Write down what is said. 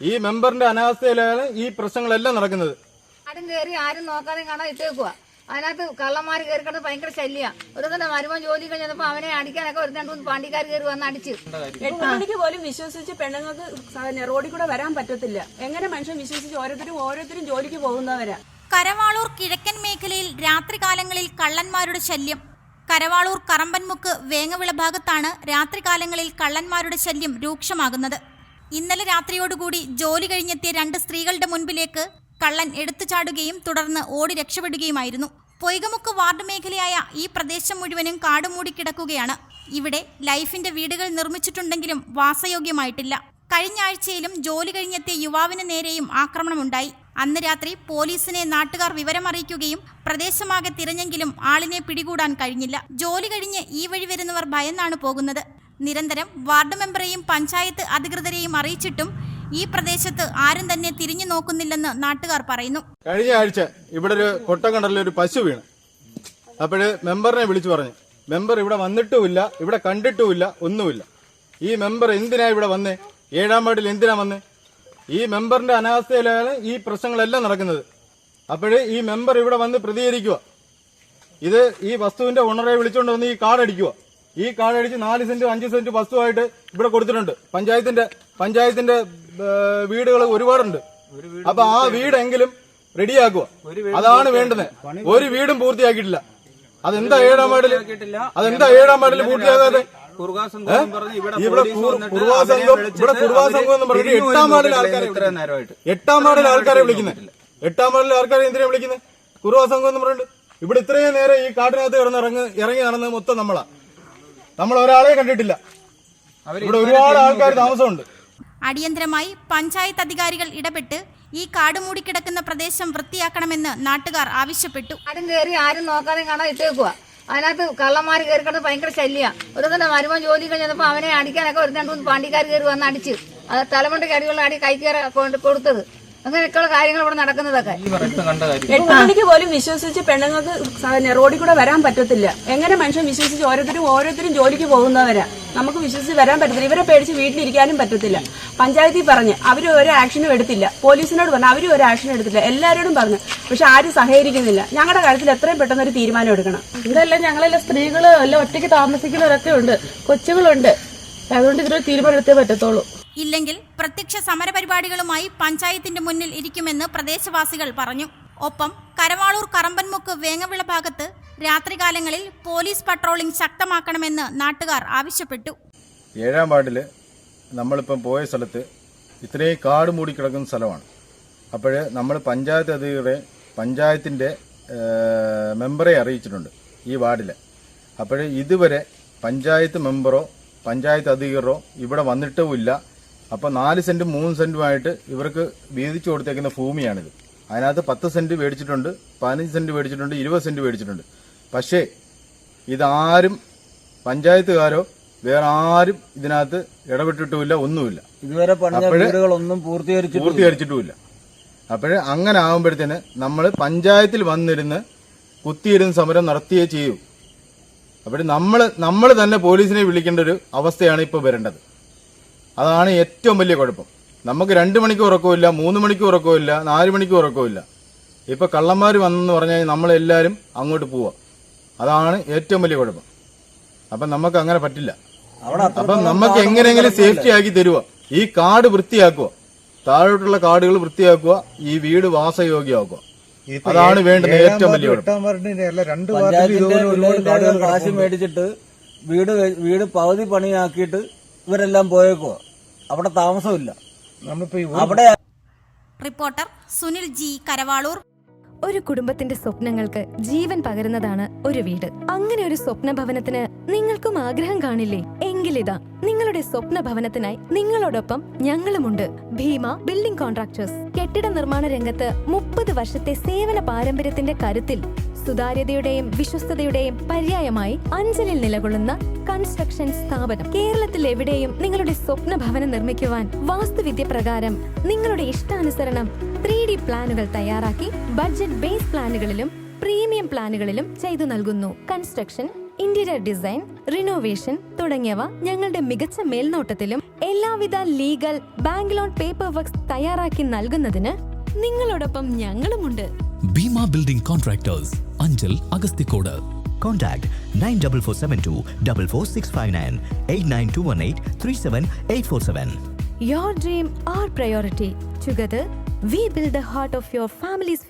ഈ മെമ്പറിന്റെ അനാസ്ഥയിലാണ് ഈ പ്രശ്നങ്ങളെല്ലാം നടക്കുന്നത്. ആരും കയറി ആരും നോക്കാതെ കാണാൻ ഇട്ടേക്കുക. അതിനകത്ത് കള്ളന്മാർ കയറി കിടന്ന് ഭയങ്കര ശല്യം. ഒരു തന്നെ മരുമൻ ജോലി കഴിഞ്ഞപ്പോ അവനെ അടിക്കാനൊക്കെ ഒരു 2-3 പാണ്ടിക്കാർ കയറി വന്ന് അടിച്ച്. 8 മണിക്ക് പോലും വിശ്വസിച്ച് പെണ്ണുങ്ങൾക്ക് റോഡിൽ കൂടെ വരാൻ പറ്റത്തില്ല. എങ്ങനെ മനുഷ്യൻ വിശ്വസിച്ച് ഓരോരുത്തരും ജോലിക്ക് പോകുന്നവരാ. കരവാളൂർ കിഴക്കൻ മേഖലയിൽ രാത്രികാലങ്ങളിൽ കള്ളന്മാരുടെ ശല്യം. കരവാളൂർ കറമ്പൻമുക്ക് വേങ്ങവിള ഭാഗത്താണ് രാത്രികാലങ്ങളിൽ കള്ളന്മാരുടെ ശല്യം രൂക്ഷമാകുന്നത്. ഇന്നലെ രാത്രിയോടുകൂടി ജോലി കഴിഞ്ഞെത്തിയ 2 സ്ത്രീകളുടെ മുൻപിലേക്ക് കള്ളൻ എടുത്തുചാടുകയും തുടർന്ന് ഓടി രക്ഷപ്പെടുകയുമായിരുന്നു. പൊയ്കമുക്ക് വാർഡ് മേഖലയായ ഈ പ്രദേശം മുഴുവനും കാടുമൂടി കിടക്കുകയാണ്. ഇവിടെ ലൈഫിന്റെ വീടുകൾ നിർമ്മിച്ചിട്ടുണ്ടെങ്കിലും വാസയോഗ്യമായിട്ടില്ല. കഴിഞ്ഞ ആഴ്ചയിലും ജോലി കഴിഞ്ഞെത്തിയ യുവാവിന് നേരെയും ആക്രമണമുണ്ടായി. അന്ന് രാത്രി പോലീസിനെ നാട്ടുകാർ വിവരമറിയിക്കുകയും പ്രദേശമാകെ തിരഞ്ഞെങ്കിലും ആളിനെ പിടികൂടാൻ കഴിഞ്ഞില്ല. ജോലി കഴിഞ്ഞ് ഈ വഴി വരുന്നവർ ഭയന്നാണ് പോകുന്നത്. നിരന്തരം വാർഡ് മെമ്പറെയും പഞ്ചായത്ത് അധികൃതരെയും അറിയിച്ചിട്ടും ഈ പ്രദേശത്ത് ആരും തന്നെ തിരിഞ്ഞു നോക്കുന്നില്ലെന്ന് നാട്ടുകാർ പറയുന്നു. കഴിഞ്ഞ ആഴ്ച ഇവിടെ ഒരു കൊട്ടക്കണ്ടലിൽ ഒരു പശു വീണ്. അപ്പോഴ് മെമ്പറിനെ വിളിച്ചു പറഞ്ഞു. മെമ്പർ ഇവിടെ വന്നിട്ടുമില്ല, ഇവിടെ കണ്ടിട്ടുമില്ല, ഒന്നുമില്ല. ഈ മെമ്പർ എന്തിനാ ഇവിടെ വന്നേ? 7-ാം വാർഡിൽ എന്തിനാ വന്നേ? ഈ മെമ്പറിന്റെ അനാസ്ഥയിലാണ് ഈ പ്രശ്നങ്ങളെല്ലാം നടക്കുന്നത്. അപ്പോഴ് ഈ മെമ്പർ ഇവിടെ വന്ന് പ്രതികരിക്കുക. ഇത് ഈ വസ്തുവിന്റെ ഓണറെ വിളിച്ചുകൊണ്ട് വന്ന് ഈ കാർഡ് അടിക്കുക. ഈ കാർഡ് അടിച്ച് 4 സെന്റ് 5 സെന്റ് വസ്തുവായിട്ട് ഇവിടെ കൊടുത്തിട്ടുണ്ട്. പഞ്ചായത്തിന്റെ വീടുകൾ ഒരുപാടുണ്ട്. അപ്പൊ ആ വീടെങ്കിലും റെഡിയാക്കുക. അതാണ് വേണ്ടത്. ഒരു വീടും പൂർത്തിയാക്കിയിട്ടില്ല. അതെന്താ 7-ാം വാർഡിൽ പൂർത്തിയാകാതെ? കുറുവാ സംഘം എന്ന് പറഞ്ഞിട്ട് 8-ാം വാർഡിലെ ആൾക്കാരെ വിളിക്കുന്നത്. 8-ാം വാർഡിലെ ആൾക്കാരെ എന്തിനാ വിളിക്കുന്നത്? കുറുവാ സംഘം എന്ന് പറഞ്ഞിട്ട് ഇവിടെ ഇത്രയും നേരം ഈ കാട്ടിനകത്ത് ഇറങ്ങി നടന്നത് മൊത്തം നമ്മൾ ഒരാളെ കണ്ടിട്ടില്ല. ഇവിടെ ഒരുപാട് ആൾക്കാർ താമസമുണ്ട്. അടിയന്തരമായി പഞ്ചായത്ത് അധികാരികൾ ഇടപെട്ട് ഈ കാടുമൂടി കിടക്കുന്ന പ്രദേശം വൃത്തിയാക്കണമെന്ന് നാട്ടുകാർ ആവശ്യപ്പെട്ടു. ആരും കയറി ആരും നോക്കാതെ കാണാൻ ഇട്ടേക്കുക. അതിനകത്ത് കള്ളന്മാർ കയറി കിടന്ന് ഭയങ്കര ശല്യം. ഒരു തന്നെ മരുമൻ ജോലി കഴിഞ്ഞപ്പോ അവനെ അടിക്കാനൊക്കെ ഒരു 2-3 പാണ്ടിക്കാർ കയറി വന്ന് അടിച്ച്. അത് തലമുണ്ടയ്ക്ക് അടിയുള്ള അടി കൈക്കേറെ കൊടുത്തത്. അങ്ങനെയൊക്കെയുള്ള കാര്യങ്ങൾ ഇവിടെ നടക്കുന്നതൊക്കെ. 8 മണിക്ക് പോലും വിശ്വസിച്ച് പെണ്ണുങ്ങൾക്ക് റോഡിൽ കൂടെ വരാൻ പറ്റത്തില്ല. എങ്ങനെ മനുഷ്യൻ വിശ്വസിച്ച് ഓരോരുത്തരും ജോലിക്ക് പോകുന്നവരാ. നമുക്ക് വിശ്വസിച്ച് വരാൻ പറ്റത്തില്ല. ഇവരെ പേടിച്ച് വീട്ടിലിരിക്കാനും പറ്റത്തില്ല. പഞ്ചായത്തിൽ പറഞ്ഞ് അവര് ഒരു ആക്ഷനും എടുത്തില്ല. പോലീസിനോട് പറഞ്ഞു, അവരും ഒരു ആക്ഷനും എടുത്തില്ല. എല്ലാവരോടും പറഞ്ഞു, പക്ഷെ ആരും സഹകരിക്കുന്നില്ല. ഞങ്ങളുടെ കാര്യത്തിൽ എത്രയും പെട്ടെന്ന് ഒരു തീരുമാനം എടുക്കണം. ഇതെല്ലാം ഞങ്ങളെല്ലാം സ്ത്രീകള് എല്ലാം ഒറ്റയ്ക്ക് താമസിക്കുന്നവരൊക്കെ ഉണ്ട്, കൊച്ചുകളുണ്ട്. അതുകൊണ്ട് ഇതിനൊരു തീരുമാനം എടുത്തേ പറ്റത്തുള്ളൂ. ഇല്ലെങ്കിൽ പ്രത്യക്ഷ സമരപരിപാടികളുമായി പഞ്ചായത്തിന്റെ മുന്നിൽ ഇരിക്കുമെന്ന് പ്രദേശവാസികൾ പറഞ്ഞു. ഒപ്പം കരവാളൂർ കറമ്പൻമുക്ക് വേങ്ങവിള ഭാഗത്ത് രാത്രികാലങ്ങളിൽ പോലീസ് പട്രോളിംഗ് ശക്തമാക്കണമെന്ന് നാട്ടുകാർ ആവശ്യപ്പെട്ടു. 7-ാം വാർഡില് നമ്മളിപ്പം പോയ സ്ഥലത്ത് ഇത്രയും കാട് മൂടി കിടക്കുന്ന സ്ഥലമാണ്. അപ്പോഴ് നമ്മൾ പഞ്ചായത്ത് അധികൃതരെ പഞ്ചായത്തിന്റെ മെമ്പറെ അറിയിച്ചിട്ടുണ്ട് ഈ വാർഡില്. അപ്പോഴ് ഇതുവരെ പഞ്ചായത്ത് മെമ്പറോ പഞ്ചായത്ത് അധികൃതരോ ഇവിടെ വന്നിട്ടുമില്ല. അപ്പോൾ 4 സെന്റും 3 സെന്റുമായിട്ട് ഇവർക്ക് വീതിച്ചു കൊടുത്തേക്കുന്ന ഭൂമിയാണിത്. അതിനകത്ത് 10 സെന്റ് മേടിച്ചിട്ടുണ്ട്, 15 സെന്റ് മേടിച്ചിട്ടുണ്ട്, 20 സെന്റ് മേടിച്ചിട്ടുണ്ട്. പക്ഷേ ഇതാരും പഞ്ചായത്തുകാരോ വേറെ ആരും ഇതിനകത്ത് ഇടപെട്ടിട്ടുമില്ല, ഒന്നുമില്ല. ഇതുവരെ വീടുകളൊന്നും പൂർത്തീകരിച്ചിട്ടുമില്ല. അപ്പോഴേ അങ്ങനെ ആകുമ്പോഴത്തേന് നമ്മൾ പഞ്ചായത്തിൽ വന്നിരുന്ന് കുത്തിയിരുന്ന് സമരം നടത്തിയേ ചെയ്യൂ. അപ്പോൾ നമ്മൾ തന്നെ പോലീസിനെ വിളിക്കേണ്ട ഒരു അവസ്ഥയാണ് ഇപ്പോൾ വരേണ്ടത്. അതാണ് ഏറ്റവും വലിയ കുഴപ്പം. നമുക്ക് 2 മണിക്ക് ഉറക്കമില്ല, 3 മണിക്ക് ഉറക്കമില്ല, 4 മണിക്ക് ഉറക്കമില്ല. ഇപ്പൊ കള്ളന്മാർ വന്നെന്ന് പറഞ്ഞാൽ നമ്മളെല്ലാവരും അങ്ങോട്ട് പോവാ. അതാണ് ഏറ്റവും വലിയ കുഴപ്പം. അപ്പം നമുക്ക് അങ്ങനെ പറ്റില്ല. അപ്പം നമുക്ക് എങ്ങനെയെങ്കിലും സേഫ്റ്റി ആക്കി തരുക. ഈ കാട് വൃത്തിയാക്കുക, താഴോട്ടുള്ള കാടുകൾ വൃത്തിയാക്കുക, ഈ വീട് വാസയോഗ്യമാക്കുക. അതാണ് വേണ്ടത് ഏറ്റവും വലിയ കാശ് മേടിച്ചിട്ട് വീട് പകുതി പണിയാക്കിയിട്ട് ഇവരെല്ലാം പോയേക്കുക. അവിടെ താമസമില്ല. അവിടെ റിപ്പോർട്ടർ സുനിൽ ജി, കരവാളൂർ. ഒരു കുടുംബത്തിന്റെ സ്വപ്നങ്ങൾക്ക് ജീവൻ പകരുന്നതാണ് ഒരു വീട്. അങ്ങനെ ഒരു സ്വപ്ന ഭവനത്തിന് നിങ്ങൾക്കും ആഗ്രഹം കാണില്ലേ? എങ്കിലിതാ നിങ്ങളുടെ സ്വപ്ന ഭവനത്തിനായി നിങ്ങളോടൊപ്പം ഞങ്ങളുമുണ്ട്. Bhima building contractors. കെട്ടിട നിർമ്മാണ രംഗത്ത് 30 വർഷത്തെ സേവന പാരമ്പര്യത്തിന്റെ കരുത്തിൽ സുതാര്യതയുടെയും വിശ്വസ്തയുടെയും പര്യായമായി അഞ്ചലിൽ നിലകൊള്ളുന്ന കൺസ്ട്രക്ഷൻ സ്ഥാപനം. കേരളത്തിൽ എവിടെയും നിങ്ങളുടെ സ്വപ്ന ഭവനം നിർമ്മിക്കുവാൻ വാസ്തുവിദ്യ പ്രകാരം നിങ്ങളുടെ ഇഷ്ടാനുസരണം 3D പ്ലാനുകൾ തയ്യാറാക്കി ബഡ്ജറ്റ് ബേസ് പ്ലാനുകളിലും പ്രീമിയം പ്ലാനുകളിലും ചെയ്തു നൽകുന്നു. കൺസ്ട്രക്ഷൻ, ഇന്റീരിയർ ഡിസൈൻ, റിനോവേഷൻ തുടങ്ങിയവ ഞങ്ങളുടെ മികച്ച മേൽനോട്ടത്തിലും എല്ലാവിധ legal bank loan paper works തയ്യാറാക്കി നൽകുന്നതിന് നിങ്ങളോടൊപ്പം ഞങ്ങളുമുണ്ട്. Bima Building Contractors, Anjal, Agastikoda. Contact 94472 44659 89218 37847. Your dream, our priority. Together, we build the heart of your family's